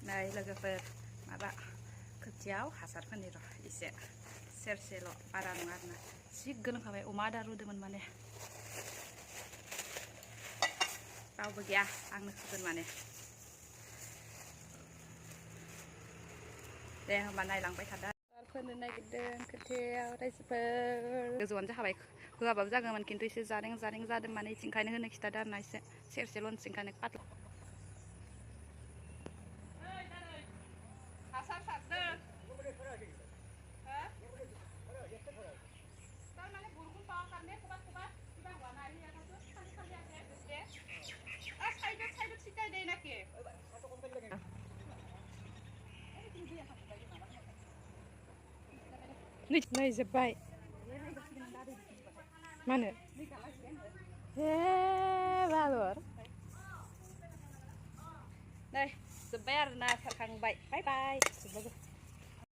नै लोगोफोर माबा खोथियाव हासार फोनो र' एसे सेरसेल' बारा नङा आरोना जि गोलोमखाबाय अमा आदार रुदोंमोन माने रावबो गैया आंनो होगोन माने दे होमबा नायलांबाय थादो फोनो नागिरदों खोथियाव रायजोफोर गोजौआनो जाखाबाय होआबाबो जागौमोन खिन्थु एसे जारें जादों माने इथिंखायनो होनो खिथादों आरोना एसे सेरसेल' इथिंखायनो पातला हासार सारदों तारमाने बरगुन पावा कारने खुबा किबा हुआ ना आही आता तो खाली आके दे साइड छिटाई दे नाके नै जोब्बाय मानो हे बालर नै जोब्बाय आरोना सारखांबाय बाय बाय